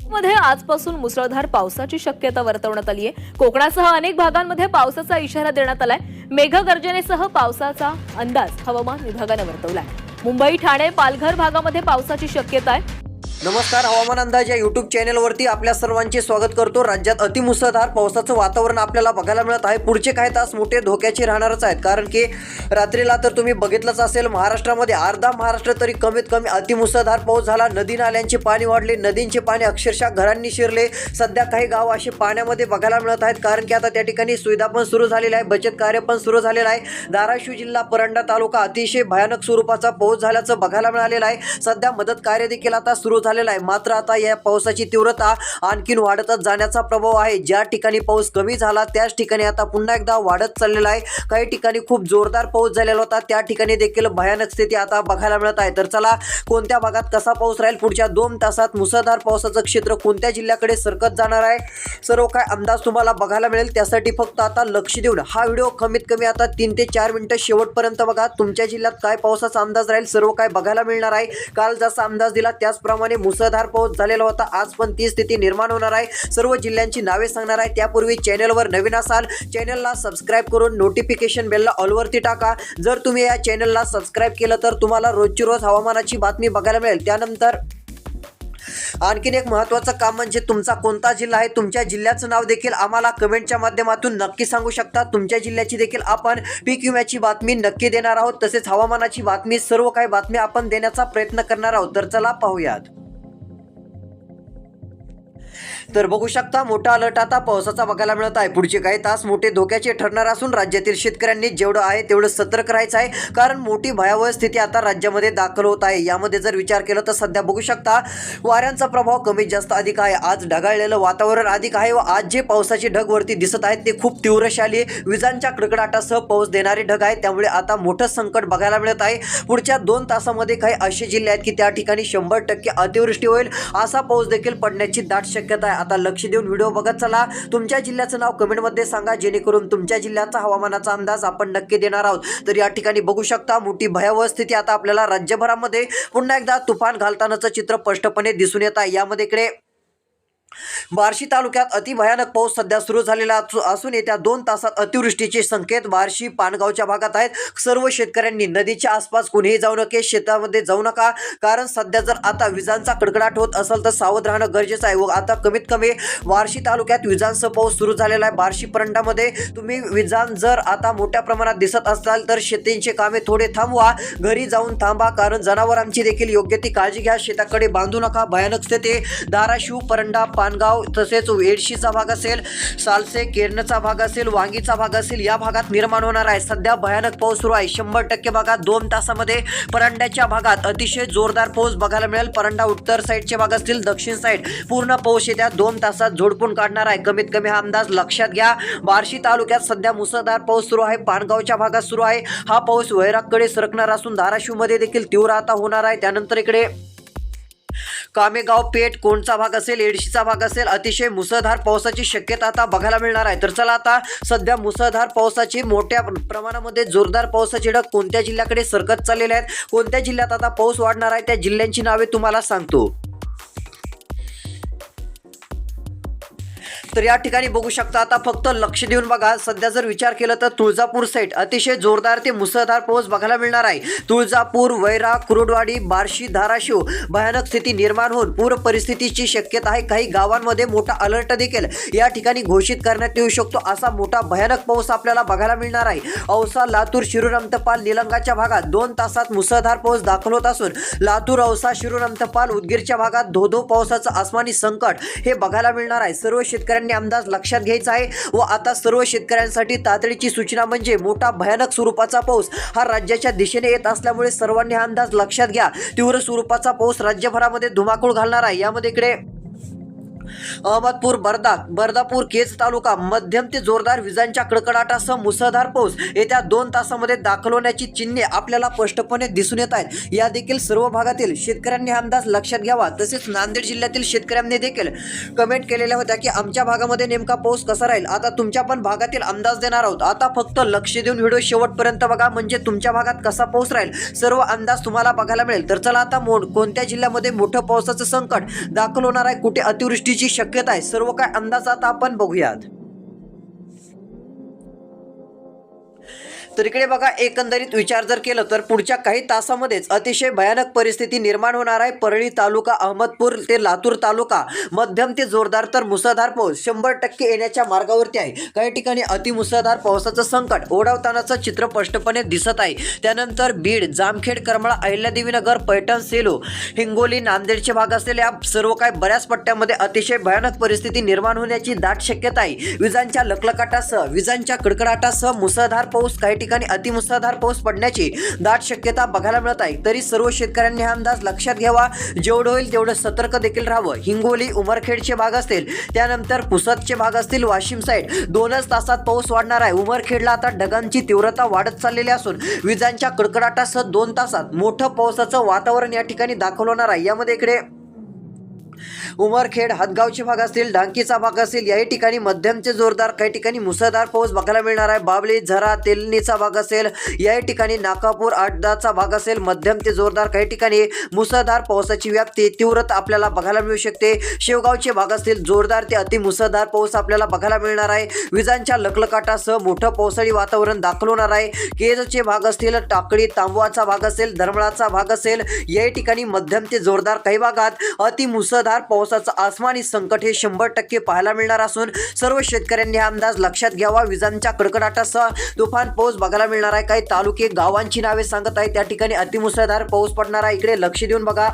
मध्ये आजपासून मुसळधार पावसाची शक्यता वर्तवण्यात आली आहे। कोकणासह अनेक भागांमध्ये पावसाचा इशारा देण्यात आलाय। मेघगर्जनेसह पावसाचा अंदाज हवामान विभागाने वर्तवलाय। मुंबई, ठाणे, पालघर भागामध्ये पावसाची शक्यता आहे। नमस्कार, हवामान अंदाज या यूट्यूब चॅनलवरती आपल्या सर्वांचे स्वागत करतो। राज्यात अतिमुसळधार पावसाचं वातावरण आपल्याला बघायला मिळत आहे। पुढचे काही तास मोठे धोक्याचे राहणारच आहेत, कारण की रात्रीला तर तुम्ही बघितलंच असेल, महाराष्ट्रामध्ये अर्धा महाराष्ट्र तरी कमीत कमी अतिमुसळधार पाऊस झाला। नदी नाल्यांचे पाणी वाढले, नदींचे पाणी अक्षरशः घरांनी शिरले। सध्या काही गाव असे पाण्यामध्ये बघायला मिळत आहेत, कारण की आता त्या ठिकाणी सुविधा पण सुरू झालेली आहे, बचत कार्य पण सुरू झालेलं आहे। धाराशिव जिल्हा, परंडा तालुका अतिशय भयानक स्वरूपाचा पाऊस झाल्याचं बघायला मिळालेलं आहे। सध्या मदत कार्य देखील आता सुरू झालेला आहे। मात्र आता या पावसाची तीव्रता आणखीन वाढतच जाण्याचा प्रभाव आहे। ज्या ठिकाणी पाऊस कमी झाला त्याच ठिकाणी आता पुन्हा एकदा वाढत चाललेला आहे। काही ठिकाणी खूप जोरदार पाऊस झालेला होता, त्या ठिकाणी देखील भयानक स्थिती आता बघायला मिळत आहे। तर चला, कोणत्या भागात कसा पाऊस राहील, पुढच्या 2 तासात मुसळधार पावसाचं क्षेत्र कोणत्या जिल्ह्याकडे सरकत जाणार आहे, सर्व काय अंदाज तुम्हाला बघायला मिळेल। त्यासाठी फक्त आता लक्ष देऊन हा व्हिडिओ कमीत कमी आता 3 ते 4 मिनिटं शेवटपर्यंत बघा। तुमच्या जिल्ह्यात काय पावसाचा अंदाज राहील सर्व काय बघायला मिळणार आहे। काल जसा अंदाज दिला त्याचप्रमाणे मुसळधार पाऊस झालेला होता, आज पण ती स्थिती निर्माण होणार आहे। सर्व जिल्ह्यांची नावे सांगणार आहे। त्यापूर्वी चॅनलवर नवीन असाल, चॅनलला सबस्क्राइब करून नोटिफिकेशन बेलला ऑलवरती टाका। जर तुम्ही या चॅनलला सबस्क्राइब केलं तर तुम्हाला रोजची रोज हवामानाची बातमी बघायला मिळेल। त्यानंतर आणखीन एक महत्त्वाचं काम म्हणजे तुमचा कोणता जिल्हा आहे, तुमच्या जिल्ह्याचं नाव देखील आम्हाला कमेंटच्या माध्यमातून नक्की सांगू शकता। तुमच्या जिल्ह्याची देखील आपण पीक विम्याची बातमी नक्की देणार आहोत, तसेच हवामानाची बातमी, सर्व काही बातमी आपण देण्याचा प्रयत्न करणार आहोत। तर चला पाहूयात। तर बघू शकता, मोठा अलर्ट आता पावसाचा बघायला मिळत आहे। पुढचे काही तास मोठे धोक्याचे ठरणार असून राज्यातील शेतकऱ्यांनी जेवढं आहे तेवढं सतर्क राहायचं आहे, कारण मोठी भयावह स्थिती आता राज्यामध्ये दाखल होत आहे। यामध्ये जर विचार केला तर सध्या बघू शकता, वाऱ्यांचा प्रभाव कमी जास्त अधिक आहे। आज ढगाळलेलं वातावरण अधिक आहे व आज जे पावसाचे ढग वरती दिसत आहेत ते खूप तीव्रशाली विजांच्या कडकडाटासह पाऊस देणारे ढग आहेत। त्यामुळे आता मोठं संकट बघायला मिळत आहे। पुढच्या 2 तासामध्ये काही असे जिल्हे आहेत की त्या ठिकाणी 100% अतिवृष्टी होईल, असा पाऊस देखील पडण्याची दाट शक्यता आहे। आता लक्ष देऊन व्हिडिओ बघत चला। तुमच्या जिल्ह्याचं नाव कमेंटमध्ये सांगा, जेणेकरून तुमच्या जिल्ह्याचा हवामानाचा अंदाज आपण नक्की देणार आहोत। तर या ठिकाणी बघू शकता, मोठी भयावह स्थिती आता आपल्याला राज्यभरामध्ये पुन्हा एकदा तुफान घालतानाचं चित्र स्पष्टपणे दिसून येत आहे। यामध्ये इकडे बार्शी तालुक्यात अतिभयानक पाऊस सध्या सुरू झालेला असून येत्या 2 तासात अतिवृष्टीचे संकेत बार्शी, पानगावच्या भागात आहेत। सर्व शेतकऱ्यांनी नदीच्या आसपास कुणीही जाऊ नये, शेतामध्ये जाऊ नका, कारण सध्या जर आता विजांचा कडकडाट होत असेल तर सावध राहणं गरजेचं आहे। व आता कमीत कमी बार्शी तालुक्यात विजांचा पाऊस सुरू झालेला आहे। बार्शी परंडामध्ये तुम्ही विजां जर आता मोठ्या प्रमाणात दिसत असाल तर शेतींचे कामे थोडे थांबवा, घरी जाऊन थांबा, कारण जनावरांची देखील योग्य ती काळजी घ्या, शेताकडे बांधू नका। भयानक स्थिती धाराशिव, परंडा, पानगाव, तसेच वेडशीचा भाग असेल, सालसे, केरनचा भाग असेल, वांगीचा भाग असेल, या भागात निर्माण होणार आहे। सध्या भयानक पाऊस सुरू आहे। 100% भागात 2 तासामध्ये परंड्याच्या भागात अतिशय जोरदार पाऊस बघायला मिळेल। परंडा उत्तर साईडचे भाग असतील, दक्षिण साईड पूर्ण पाऊस येत्या 2 तासात झोडपून काढणार आहे। कमीत कमी हा अंदाज लक्षात घ्या। बार्शी तालुक्यात सध्या मुसळधार पाऊस सुरू आहे, पानगावच्या भागात सुरू आहे। हा पाऊस वैरागकडे सरकणार असून धाराशिवमध्ये देखील तीव्र आता होणार आहे। त्यानंतर इकडे कामेगाव, पेठ, कोणचा भाग असेल, एडशीचा भाग असेल, अतिशय मुसळधार पावसाची शक्यता आता बघायला मिळणार आहे। तर चला, आता सध्या मुसळधार पावसाची मोठ्या प्रमाणामध्ये जोरदार पावसाचे ढग कोणत्या जिल्ह्याकडे सरकत चाललेले आहेत, कोणत्या जिल्ह्यात आता पाऊस वाढणार आहे, त्या जिल्ह्यांची नावे तुम्हाला सांगतो। तर या ठिकाणी बघू शकता, आता फक्त लक्ष देऊन बघा। सध्या जर विचार केला तर तुळजापूर साईड अतिशय जोरदार ते मुसळधार पाऊस बघायला मिळणार आहे। तुळजापूर, वैराग, कुरुडवाडी, बार्शी, धाराशिव भयानक स्थिती निर्माण होऊन पूर परिस्थितीची शक्यता आहे। काही गावांमध्ये मोठा अलर्ट देखील या ठिकाणी घोषित करण्यात येऊ शकतो, असा मोठा भयानक पाऊस आपल्याला बघायला मिळणार आहे। औसा, लातूर, शिरूर, अंतपाल, निलंगाच्या भागात 2 तासात मुसळधार पाऊस दाखल होत असून लातूर, औसा, शिरूर, अंतपाल, उदगीरच्या भागात धो पावसाचं आसमानी संकट हे बघायला मिळणार आहे। सर्व शेतकऱ्यांनी अंदाज लक्षात घ्यायचा आहे व आता सर्व शेतकऱ्यांसाठी तातडीची सूचना म्हणजे मोठा भयानक स्वरूपाचा पाऊस हा राज्याच्या दिशेने येत असल्यामुळे सर्वांनी हा अंदाज लक्षात घ्या। तीव्र स्वरूपाचा पाऊस राज्यभरामध्ये धुमाकूळ घालणार आहे। यामध्ये इकडे अहमदपूर, बर्दापूर, केज तालुका मध्यम ते जोरदार विजांच्या कडकडाटासह मुसळधार पाऊस येत्या 2 तासामध्ये दाखल होण्याची चिन्हे आपल्याला स्पष्टपणे दिसून येत आहेत. या देखील सर्व भागातील शेतकऱ्यांनी हा अंदाज लक्षात घ्यावा. तसेच नांदेड जिल्ह्यातील शेतकऱ्यांनी देखील कमेंट केलेल्या होत्या की आमच्या भागामध्ये नेमका पाऊस कसा राहील. आता तुमच्या पण भागातील अंदाज देणार आहोत. आता फक्त लक्ष देऊन व्हिडिओ शेवटपर्यंत बघा, म्हणजे तुमच्या भागात कसा पाऊस राहील सर्व अंदाज तुम्हाला बघायला मिळेल. तर चला आता कोणत्या जिल्ह्यामध्ये मोठं पावसाचं संकट दाखल होणार आहे, कुठे अतिवृष्टीची शक्यता आहे, सर्व काय अंदाज आता आपण बघूयात. तर इकडे बघा, एकंदरीत विचार जर केलं तर पुढच्या काही तासामध्येच अतिशय भयानक परिस्थिती निर्माण होणार आहे. परळी तालुका, अहमदपूर ते लातूर तालुका मध्यम ते जोरदार तर मुसळधार पाऊस 100% येण्याच्या मार्गावरती आहे. काही ठिकाणी अतिमुसळधार पावसाचं संकट ओढवतानाचं चित्र स्पष्टपणे दिसत आहे. त्यानंतर बीड, जामखेड, करमाळा, अहिल्यादेवीनगर, पैठण, सेलू, हिंगोली, नांदेडचे भाग असलेल्या सर्व काही बऱ्याच पट्ट्यामध्ये अतिशय भयानक परिस्थिती निर्माण होण्याची दाट शक्यता आहे. विजांच्या लखलखाटासह, विजांच्या कडकडाटासह मुसळधार पाऊस, काही ठिकाणी अतिमुसळधार पाऊस पडण्याची दाट शक्यता बघायला मिळत आहे. तरी सर्व शेतकऱ्यांनी हा अंदाज लक्षात घ्यावा. जेवढं होईल तेवढं सतर्क देखील राहावं. हिंगोली, उमरखेडचे भाग असतील, त्यानंतर पुसदचे भाग असतील, वाशिम साईड 2च तासात पाऊस वाढणार आहे. उमरखेडला आता ढगांची तीव्रता वाढत चाललेली असून विजांच्या कडकडाटासह 2 तासात मोठं पावसाचं वातावरण या ठिकाणी दाखल होणार आहे. यामध्ये इकडे उमरखेड, हदगावचे भाग असतील, ढांकीचा भाग असेल, याही ठिकाणी मध्यम ते जोरदार, काही ठिकाणी मुसळधार पाऊस बघायला मिळणार आहे. बाबली, झरा, तेलनीचा भाग असेल, याही ठिकाणी नाकापूर, आडदाचा भाग असेल, मध्यम ते जोरदार, काही ठिकाणी मुसळधार पावसाची व्याप्ती तीव्रता आपल्याला बघायला मिळू शकते. शेवगावचे भाग असतील, जोरदार ते अतिमुसळधार पाऊस आपल्याला बघायला मिळणार आहे. विजांच्या लखलखाटासह मोठं पावसाळी वातावरण दाखल होणार आहे. केजचे भाग असतील, टाकळी, तांबवाचा भाग असेल, धरमळाचा भाग असेल, याही ठिकाणी मध्यम ते जोरदार, काही भागात अतिमुसळधार पावसाचं आसमानी संकट हे 100% पाहायला मिळणार असून सर्व शेतकऱ्यांनी हा अंदाज लक्षात घ्यावा. विजांच्या कडकडाटासह तुफान पाऊस बघायला मिळणार आहे. काही तालुके, गावांची नावे सांगत आहे, त्या ठिकाणी अतिमुसळधार पाऊस पडणार आहे. इकडे लक्ष देऊन बघा.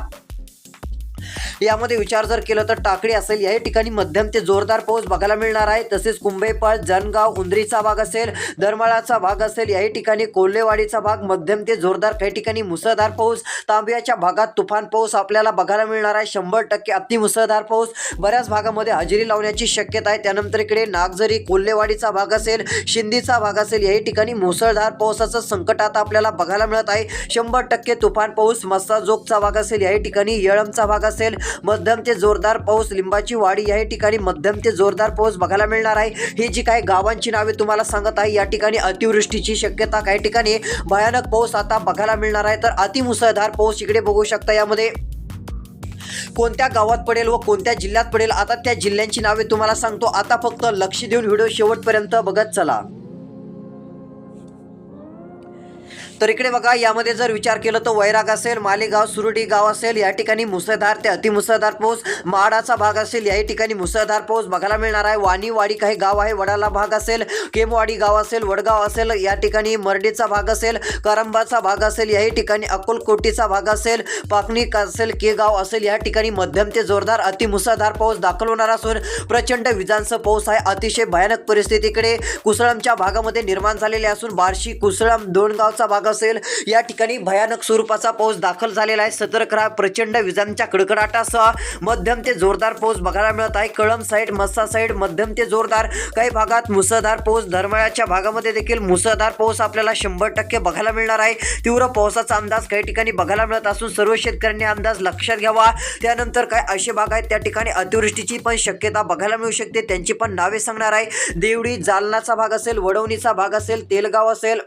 यामध्ये विचार जर केलं तर टाकळी असेल, याही ठिकाणी मध्यम ते जोरदार पाऊस बघायला मिळणार आहे. तसेच कुंभेपाळ, जनगाव, उंदरीचा भाग असेल, दरमाळाचा भाग असेल, याही ठिकाणी कोल्हेवाडीचा भाग मध्यम ते जोरदार, काही ठिकाणी मुसळधार पाऊस. तांब्याच्या भागात तुफान पाऊस आपल्याला बघायला मिळणार आहे. 100% अतिमुसळधार पाऊस बऱ्याच भागामध्ये हजेरी लावण्याची शक्यता आहे. त्यानंतर इकडे नागझरी, कोल्हेवाडीचा भाग असेल, शिंदीचा भाग असेल, याही ठिकाणी मुसळधार पावसाचं संकट आता आपल्याला बघायला मिळत आहे. 100% तुफान पाऊस. मस्साजोगचा भाग असेल, याही ठिकाणी येळमचा भाग असेल, मध्यम ते जोरदार पाऊस. लिंबाची वाडी, या ठिकाणी मध्यम ते जोरदार पाऊस बघायला मिळणार आहे. ही जी काही गावांची नावे तुम्हाला सांगत आहे, या ठिकाणी अतिवृष्टीची शक्यता, काही ठिकाणी भयानक पाऊस आता बघायला मिळणार आहे. तर अतिमुसळधार पाऊस इकडे बघू शकता. यामध्ये कोणत्या गावात पडेल व कोणत्या जिल्ह्यात पडेल, आता त्या जिल्ह्यांची नावे तुम्हाला सांगतो. आता फक्त लक्ष देऊन व्हिडिओ शेवटपर्यंत बघत चला. तर इकडे बघा, यामध्ये जर विचार केलं तर वैराग असेल, मालेगाव, सुरडी गाव असेल, या ठिकाणी मुसळधार ते अतिमुसळधार पाऊस. माडाचा भाग असेल, याही ठिकाणी मुसळधार पाऊस बघायला मिळणार आहे. वाणीवाडी काही गाव आहे, वडाला भाग असेल, केमवाडी गाव असेल, वडगाव असेल, या ठिकाणी मर्डीचा भाग असेल, करंबाचा भाग असेल, याही ठिकाणी अकोलकोटीचा भाग असेल, पाकणी असेल, केगाव असेल, या ठिकाणी मध्यम ते जोरदार अतिमुसळधार पाऊस दाखल होणार असून प्रचंड विजांचा पाऊस आहे. अतिशय भयानक परिस्थिती इकडे कुसळमच्या भागामध्ये निर्माण झालेली असून बार्शी, कुसळम, दोनगावचा भाग असेल, या ठिकाणी भयानक स्वरूपाचा पाऊस दाखल झालेला आहे. सतर्क राहा. प्रचंड विजांच्या कडकडाटासह मध्यम ते जोरदार पाऊस बघायला मिळत आहे. कळम साईड, मस्सा साईड मध्यम ते जोरदार, काही भागात मुसळधार पाऊस. धरमळ्याच्या भागामध्ये देखील मुसळधार पाऊस आपल्याला 100% बघायला मिळणार आहे. तीव्र पावसाचा अंदाज काही ठिकाणी बघायला मिळत असून सर्व शेतकऱ्यांनी अंदाज लक्षात घ्यावा. त्यानंतर काय असे भाग आहेत, त्या ठिकाणी अतिवृष्टीची पण शक्यता बघायला मिळू शकते. त्यांची पण नावे सांगणार आहे. देवडी, जालनाचा भाग असेल, वडवणीचा भाग असेल, तेलगाव असेल,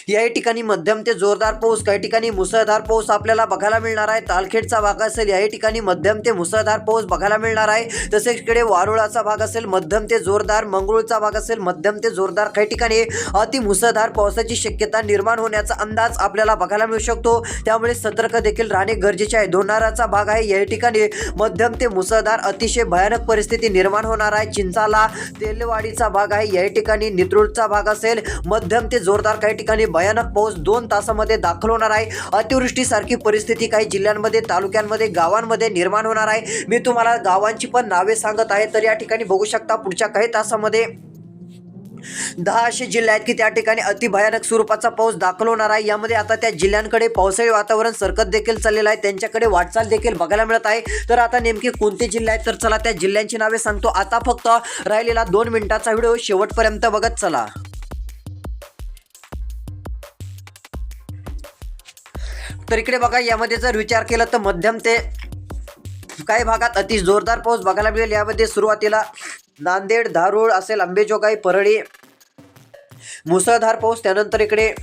याही ठिकाणी मध्यम ते जोरदार पाऊस, काही ठिकाणी मुसळधार पाऊस आपल्याला बघायला मिळणार आहे. तालखेडचा भाग असेल, याही ठिकाणी मध्यम ते मुसळधार पाऊस बघायला मिळणार आहे. तसेच इकडे वारुळाचा भाग असेल, मध्यम ते जोरदार, मंगळूरचा भाग असेल, मध्यम ते जोरदार, काही ठिकाणी अति मुसळधार पावसाची शक्यता निर्माण होण्याचा अंदाज आपल्याला बघायला मिळू शकतो. त्यामुळे सतर्क देखील राहणे गरजेचे आहे. दोनाराचा भाग आहे, याही ठिकाणी मध्यम ते मुसळधार अतिशय भयानक परिस्थिती निर्माण होणार आहे. चिंचाला, तेलवाडीचा भाग आहे, याही ठिकाणी नित्रूळचा भाग असेल, मध्यम ते जोरदार, काही ठिकाणी भयानक पाऊस 2 तासामध्ये दाखल होणार आहे. अतिवृष्टीसारखी परिस्थिती काही जिल्ह्यांमध्ये, तालुक्यांमध्ये, गावांमध्ये निर्माण होणार आहे. मी तुम्हाला गावांची पण नावे सांगत आहे. तर या ठिकाणी बघू शकता पुढच्या काही तासामध्ये 10 असे जिल्हे आहेत की त्या ठिकाणी अतिभयानक स्वरूपाचा पाऊस दाखल होणार आहे। यामध्ये आता त्या जिल्ह्यांकडे पावसाळी वातावरण सरकत देखील चाललेलं आहे, त्यांच्याकडे वाटचाल देखील बघायला मिळत आहे। तर आता नेमके कोणते जिल्हे आहेत तर चला त्या जिल्ह्यांची नावे सांगतो। आता फक्त राहिलेला 2 मिनिटाचा व्हिडिओ शेवटपर्यंत बघत चला। तर इकडे बघा, यामध्ये जर विचार केला तर मध्यम ते काही भागात अति जोरदार पाऊस बघायला मिळेल। यामध्ये सुरुवातीला नांदेड, धारूर असेल, अंबेजोगाई, परळी मुसळधार पाऊस, त्यानंतर इकडे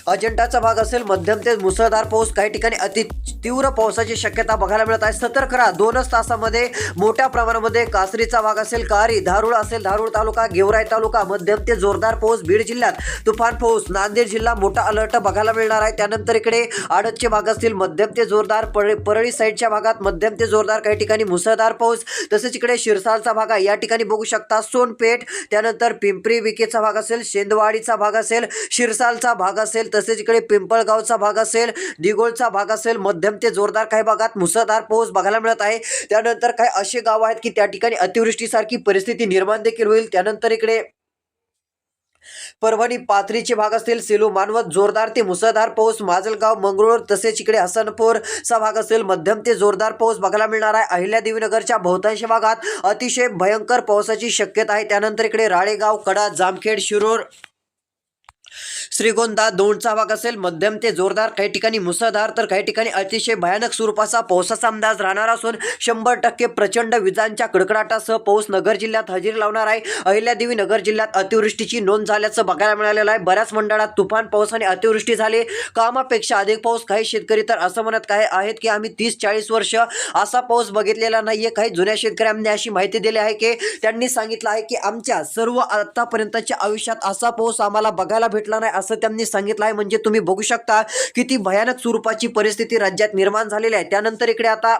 अजिंठाचा भाग असेल, मध्यम ते मुसळधार पाऊस, काही ठिकाणी अति तीव्र पावसाची शक्यता बघायला मिळत आहे। सतर्क राहा, 2च तासामध्ये मोठ्या प्रमाणामध्ये कासरीचा भाग असेल, कारी, धारूर असेल, धारूर तालुका, गेवराई तालुका, मध्यम ते जोरदार पाऊस, बीड जिल्ह्यात तुफान पाऊस, नांदेड जिल्हा मोठा अलर्ट बघायला मिळणार आहे। त्यानंतर इकडे आडतचे भाग असतील, मध्यम ते जोरदार, परळी साईडच्या भागात मध्यम ते जोरदार, काही ठिकाणी मुसळधार पाऊस, तसेच इकडे शिरसालचा भाग आहे, या ठिकाणी बघू शकता सोनपेठ, त्यानंतर पिंपरी विकेचा भाग असेल, शेंदवाडीचा भाग असेल, शिरसालचा भाग असेल, तसेच इकडे पिंपळगावचा भाग असेल, दिगोळचा भाग असेल, मध्यम ते जोरदार काही भागात मुसळधार पाऊस बघायला मिळत आहे। त्यानंतर काही असे गाव आहेत की त्या ठिकाणी अतिवृष्टीसारखी परिस्थिती निर्माण देखील होईल। त्यानंतर इकडे परभणी पाथरीचे भाग असतील, सेलू, मानवत जोरदार ते मुसळधार पाऊस, माजलगाव, मंगरुळ, तसेच इकडे हसनपूरचा भाग असेल, मध्यम ते जोरदार पाऊस बघायला मिळणार आहे। अहिल्यादेवीनगरच्या बहुतांश भागात अतिशय भयंकर पावसाची शक्यता आहे। त्यानंतर इकडे राळेगाव, कडा, जामखेड, शिरूर, श्रीगोंदा, दौंडचा भाग असेल, मध्यम ते जोरदार, काही ठिकाणी मुसळधार, तर काही ठिकाणी अतिशय भयानक स्वरूपाचा पावसाचा अंदाज राहणार असून 100% प्रचंड विजांच्या कडकडाटासह पाऊस नगर जिल्ह्यात हजेरी लावणार आहे। अहिल्यादेवी नगर जिल्ह्यात अतिवृष्टीची नोंद झाल्याचं बघायला मिळालेलं आहे। बऱ्याच मंडळात तुफान पाऊस आणि अतिवृष्टी झाली, कामापेक्षा अधिक पाऊस। काही शेतकरी तर असं म्हणत काय आहेत की आम्ही 30-40 वर्ष असा पाऊस बघितलेला नाहीये। काही जुन्या शेतकऱ्यांनी अशी माहिती दिली आहे की त्यांनी सांगितलं आहे की आमच्या सर्व आतापर्यंतच्या आयुष्यात असा पाऊस आम्हाला बघायला भेटला नाही, असं त्यांनी सांगितलं आहे। म्हणजे तुम्ही बघू शकता किती भयानक स्वरूपाची परिस्थिती राज्यात निर्माण झालेली आहे। त्यानंतर इकडे आता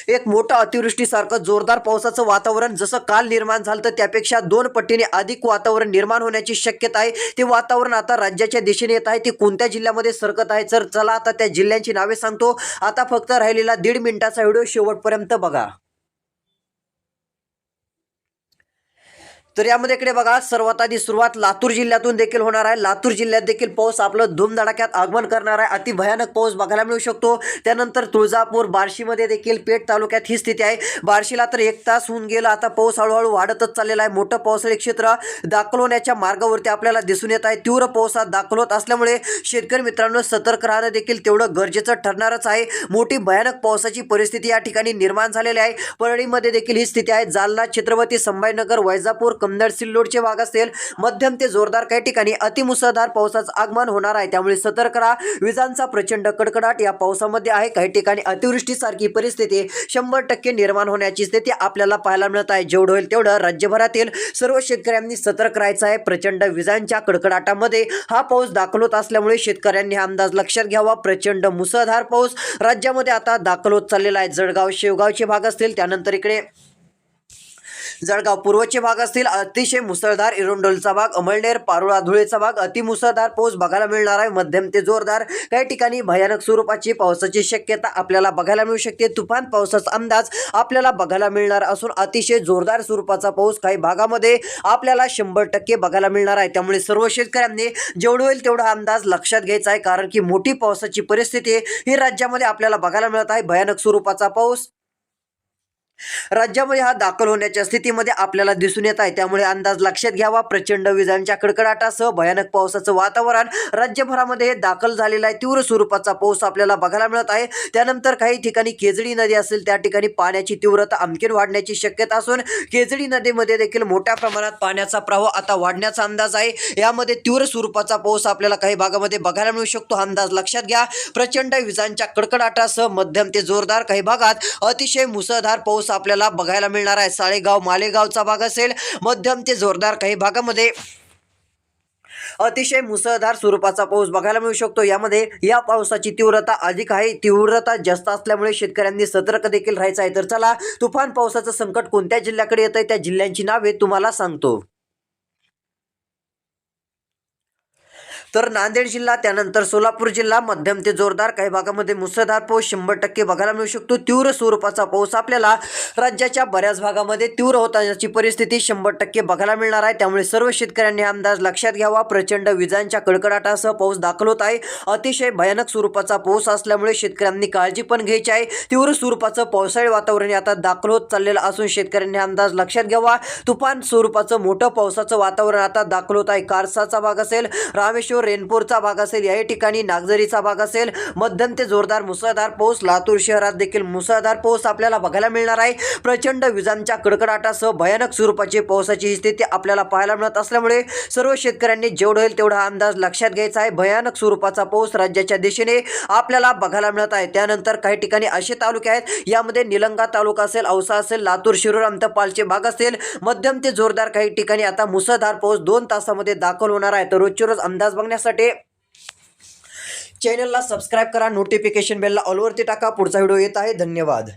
एक मोठं अतिवृष्टीसारखं जोरदार पावसाचं वातावरण जसं काल निर्माण झालं त्यापेक्षा 2 पटीने अधिक वातावरण निर्माण होण्याची शक्यता आहे। ते वातावरण आता राज्याच्या दिशेने येत आहे। ते कोणत्या जिल्ह्यामध्ये सरकत आहे तर चला आता त्या जिल्ह्यांची नावे सांगतो। आता फक्त राहिलेला 1.5 मिनिटाचा व्हिडिओ शेवटपर्यंत बघा। तर यामध्ये इकडे बघा, सर्वात आधी सुरुवात लातूर जिल्ह्यातून देखील होणार आहे। लातूर जिल्ह्यात देखील पाऊस आपलं धुमधडाक्यात आगमन करणार आहे, अति भयानक पाऊस बघायला मिळू शकतो। त्यानंतर तुळजापूर, बार्शीमध्ये देखील पेठ तालुक्यात ही स्थिती आहे। बार्शीला तर 1 तास होऊन गेला, आता पाऊस हळूहळू वाढतच चाललेला आहे। मोठं पावसाळी क्षेत्र दाखल होण्याच्या मार्गावरती आपल्याला दिसून येत आहे। तीव्र पावसात दाखल होत असल्यामुळे शेतकरी मित्रांनो सतर्क राहणं देखील तेवढं गरजेचं ठरणारच आहे। मोठी भयानक पावसाची परिस्थिती या ठिकाणी निर्माण झालेली आहे। परळीमध्ये देखील ही स्थिती आहे। जालना, छत्रपती संभाजीनगर, वैजापूर, कन्नड, सिल्लोडचे भाग असेल, मध्यम ते जोरदार, काही ठिकाणी अतिमुसळधार पावसाचं आगमन होणार आहे, त्यामुळे सतर्क राहा। विजांचा प्रचंड कडकडाट या पावसामध्ये आहे। काही ठिकाणी अतिवृष्टीसारखी परिस्थिती 100% निर्माण होण्याची स्थिती आपल्याला पाहायला मिळत आहे। जेवढं होईल तेवढं राज्यभरातील सर्व शेतकऱ्यांनी सतर्क राहायचं आहे। प्रचंड विजांच्या कडकडाटामध्ये हा पाऊस दाखल होत असल्यामुळे शेतकऱ्यांनी हा अंदाज लक्षात घ्यावा। प्रचंड मुसळधार पाऊस राज्यामध्ये आता दाखल होत चाललेला आहे। जळगाव, शेवगावचे भाग असतील, त्यानंतर इकडे जळगाव पूर्वचे भाग असतील, अतिशय मुसळधार, इरोंडोलचा भाग, अमळनेर, पारोळा, धुळेचा भाग, अतिमुसळधार पाऊस बघायला मिळणार आहे। मध्यम ते जोरदार, काही ठिकाणी भयानक स्वरूपाची पावसाची शक्यता आपल्याला बघायला मिळू शकते। तुफान पावसाचा अंदाज आपल्याला बघायला मिळणार असून अतिशय जोरदार स्वरूपाचा पाऊस काही भागामध्ये आपल्याला 100% बघायला मिळणार आहे। त्यामुळे सर्व शेतकऱ्यांनी जेवढं होईल तेवढा अंदाज लक्षात घ्यायचा आहे, कारण की मोठी पावसाची परिस्थिती ही राज्यामध्ये आपल्याला बघायला मिळत आहे। भयानक स्वरूपाचा पाऊस राज्यामध्ये हा दाखल होण्याच्या स्थितीमध्ये आपल्याला दिसून येत आहे, त्यामुळे अंदाज लक्षात घ्यावा। प्रचंड विजांच्या कडकडाटासह भयानक पावसाचं वातावरण राज्यभरामध्ये दाखल झालेलं आहे। तीव्र स्वरूपाचा पाऊस आपल्याला बघायला मिळत आहे। त्यानंतर काही ठिकाणी केजडी नदी असेल, त्या ठिकाणी पाण्याची तीव्रता आणखीन वाढण्याची शक्यता असून केजडी नदीमध्ये देखील मोठ्या प्रमाणात पाण्याचा प्रवाह आता वाढण्याचा अंदाज आहे। यामध्ये तीव्र स्वरूपाचा पाऊस आपल्याला काही भागामध्ये बघायला मिळू शकतो, अंदाज लक्षात घ्या। प्रचंड विजांच्या कडकडाटासह मध्यम ते जोरदार, काही भागात अतिशय मुसळधार पाऊस आपल्याला बघायला मिळणार आहे। साळेगाव, मालेगावचा भाग असेल, मध्यम ते जोरदार, काही भागामध्ये अतिशय मुसळधार स्वरूपाचा पाऊस बघायला मिळू शकतो। यामध्ये या पावसाची तीव्रता अधिक आहे, तीव्रता जास्त असल्यामुळे शेतकऱ्यांनी सतर्क देखील राहायचं आहे। तर चला, तुफान पावसाचं संकट कोणत्या जिल्ह्याकडे येत आहे त्या जिल्ह्यांची नावे तुम्हाला सांगतो। तर नांदेड जिल्हा, त्यानंतर सोलापूर जिल्हा मध्यम ते जोरदार, काही भागामध्ये मुसळधार पाऊस 100% बघायला मिळू शकतो. तीव्र स्वरूपाचा पाऊस आपल्याला राज्याच्या बऱ्याच भागामध्ये तीव्र होताची परिस्थिती 100% बघायला मिळणार आहे. त्यामुळे सर्व शेतकऱ्यांनी हा अंदाज लक्षात घ्यावा. प्रचंड विजांच्या कडकडाटासह पाऊस दाखल होत आहे. अतिशय भयानक स्वरूपाचा पाऊस असल्यामुळे शेतकऱ्यांनी काळजी पण घ्यायची आहे. तीव्र स्वरूपाचं पावसाळी वातावरण आता दाखल होत चाललेलं असून शेतकऱ्यांनी हा अंदाज लक्षात घ्यावा. तुफान स्वरूपाचं मोठं पावसाचं वातावरण आता दाखल होत आहे. कारसाचा भाग असेल, रामेश्वर, रेनपूरचा भाग असेल, याही ठिकाणी नागझरीचा भाग असेल, मध्यम ते जोरदार मुसळधार पाऊस. लातूर शहरात देखील मुसळधार पाऊस आपल्याला बघायला मिळणार आहे. प्रचंड विजांच्या कडकडाटासह भयानक स्वरूपाची पावसाची ही स्थिती आपल्याला पाहायला मिळत असल्यामुळे सर्व शेतकऱ्यांनी जेवढं होईल तेवढा हा अंदाज लक्षात घ्यायचा आहे. भयानक स्वरूपाचा पाऊस राज्याच्या दिशेने आपल्याला बघायला मिळत आहे. त्यानंतर काही ठिकाणी असे तालुके आहेत, यामध्ये निलंगा तालुका असेल, औसा असेल, लातूर, शिरूर, अंतपालचे भाग असेल, मध्यम ते जोरदार काही ठिकाणी आता मुसळधार पाऊस 2 तासामध्ये दाखल होणार आहे. तर रोजचे रोज अंदाज बघण्यासाठी चॅनलला सबस्क्राईब करा, नोटिफिकेशन बेलला ऑलवरती टाका. पुढचा व्हिडिओ येत आहे. धन्यवाद.